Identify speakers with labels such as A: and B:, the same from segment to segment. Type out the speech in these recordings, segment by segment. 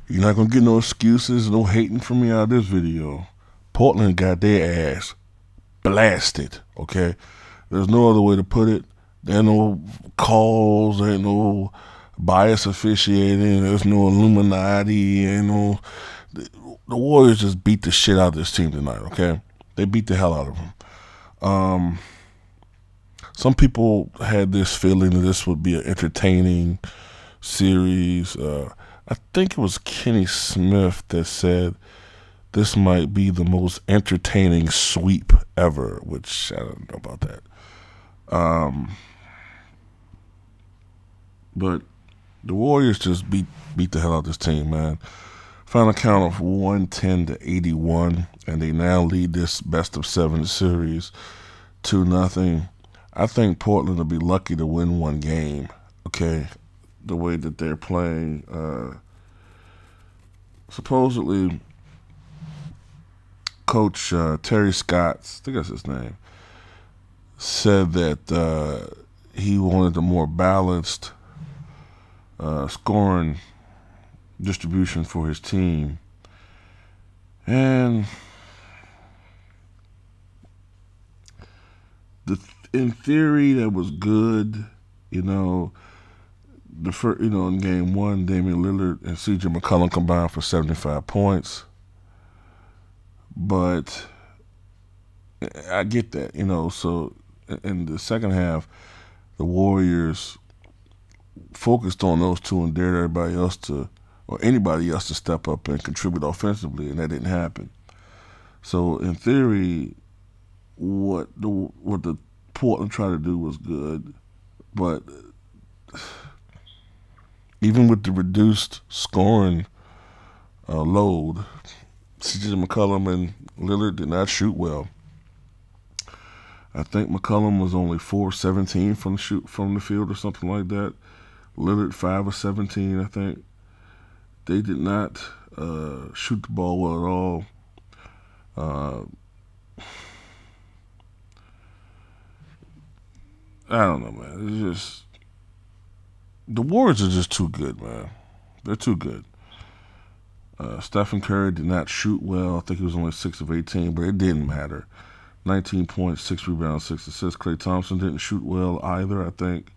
A: You're not gonna get no excuses, no hating from me out of this video. Portland got their ass blasted. Okay, there's no other way to put it. There ain't no calls. There ain't no bias officiating. There's no Illuminati. Ain't no. The Warriors just beat the shit out of this team tonight. Okay, they beat the hell out of them. Some people had this feeling that this would be an entertaining series. I think it was Kenny Smith that said this might be the most entertaining sweep ever, which I don't know about that. But the Warriors just beat the hell out of this team, man. Final count of 110-81, and they now lead this best of 7 series 2-0. I think Portland will be lucky to win one game. Okay, the way that they're playing. Supposedly, Coach Terry Scott, I think that's his name, said that he wanted a more balanced scoring distribution for his team. And in theory, that was good. You know, in game one, Damian Lillard and C.J. McCollum combined for 75 points. But I get that, So in the second half, the Warriors focused on those two and dared everybody else or anybody else to step up and contribute offensively, and that didn't happen. So in theory, what the Portland tried to do was good, but even with the reduced scoring load, C.J. McCollum and Lillard did not shoot well. I think McCollum was only 4-17 from the field or something like that. Lillard 5-17, I think. They did not shoot the ball well at all. I don't know, man. It's just the Warriors are just too good, man. They're too good. Stephen Curry did not shoot well. I think he was only 6 of 18, but it didn't matter. 19 points, 6 rebounds, 6 assists. Klay Thompson didn't shoot well either, I think.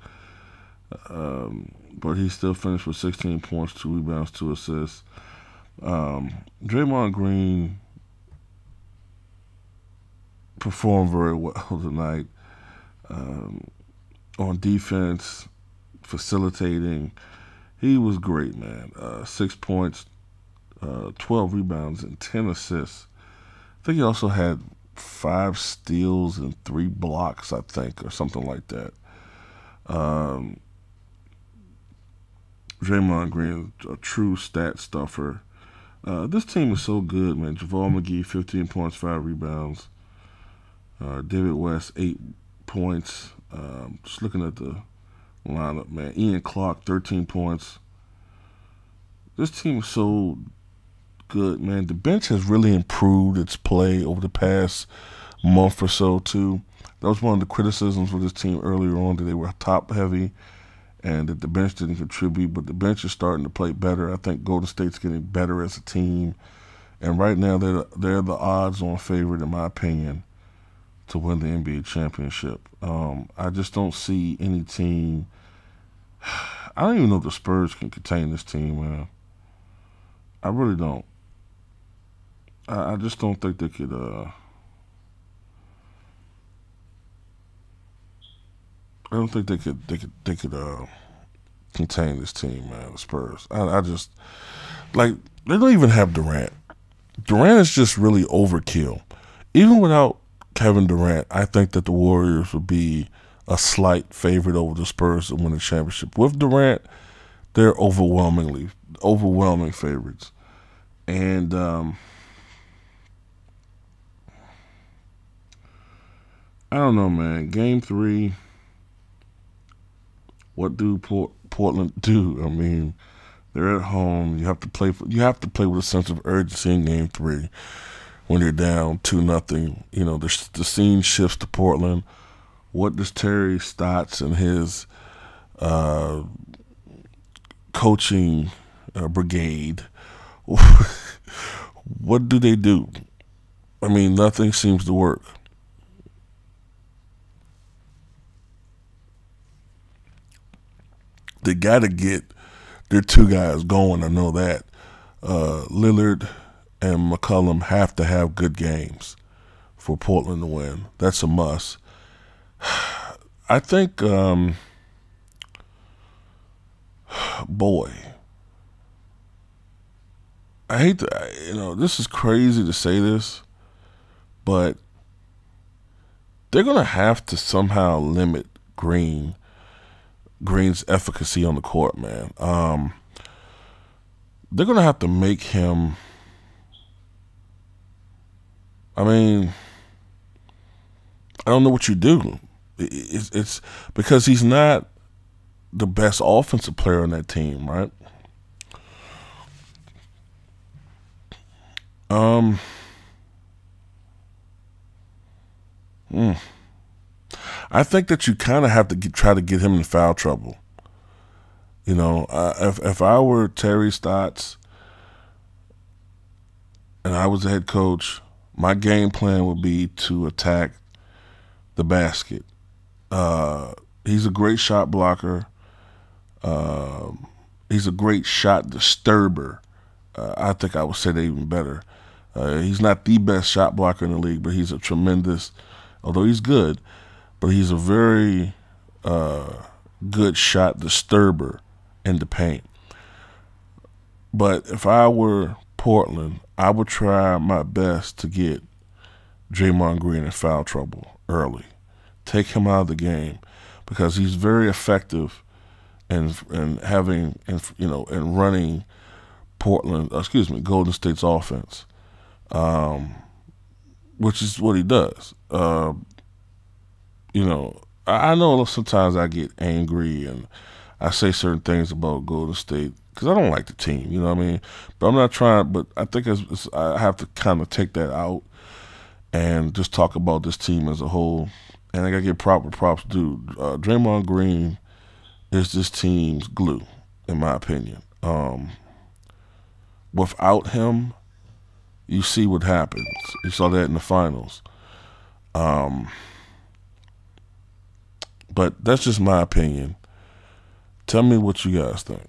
A: But he still finished with 16 points, 2 rebounds, 2 assists. Draymond Green performed very well tonight on defense, facilitating. He was great, man. 6 points, 12 rebounds, and 10 assists. I think he also had 5 steals and 3 blocks, I think, or something like that. Draymond Green, a true stat stuffer. This team is so good, man. JaVale McGee, 15 points, 5 rebounds. David West, 8 points. Just looking at the lineup, man. Ian Clark, 13 points. This team is so good, man. The bench has really improved its play over the past month or so, too. That was one of the criticisms with this team earlier on, that they were top-heavy and that the bench didn't contribute, but the bench is starting to play better. I think Golden State's getting better as a team, and right now they're the odds-on favorite, in my opinion, to win the NBA championship. I just don't see any team. I don't even know if the Spurs can contain this team, man. I really don't. I just don't think they could. I don't think they could contain this team, man. The Spurs. I just they don't even have Durant. Durant is just really overkill. Even without Kevin Durant, I think that the Warriors would be a slight favorite over the Spurs to win the championship. With Durant, they're overwhelming favorites. And I don't know, man. Game 3. What do Portland do? I mean, they're at home. You have to play with a sense of urgency in Game 3 when you're down 2-0. The scene shifts to Portland. What does Terry Stotts and his coaching brigade? what do they do? I mean, nothing seems to work. They got to get their two guys going. I know that. Lillard and McCollum have to have good games for Portland to win. That's a must. I think, boy, I hate to, this is crazy to say this, but they're going to have to somehow limit Green's efficacy on the court, man. They're going to have to make him, I mean, I don't know what you do. It's because he's not the best offensive player on that team, right? I think that you kind of have to try to get him in foul trouble. If I were Terry Stotts and I was the head coach, my game plan would be to attack the basket. He's a great shot blocker. He's a great shot disturber. I think I would say that even better. He's not the best shot blocker in the league, but he's a tremendous, although he's good, but he's a very good shot disturber in the paint. But if I were Portland, I would try my best to get Draymond Green in foul trouble early. Take him out of the game because he's very effective in having and running Golden State's offense, which is what he does. I know sometimes I get angry and I say certain things about Golden State because I don't like the team, you know what I mean? But I'm not trying, but I think I have to kind of take that out and just talk about this team as a whole. And I got to give proper props, dude. Draymond Green is this team's glue, in my opinion. Without him, you see what happens. You saw that in the finals. But that's just my opinion. Tell me what you guys think.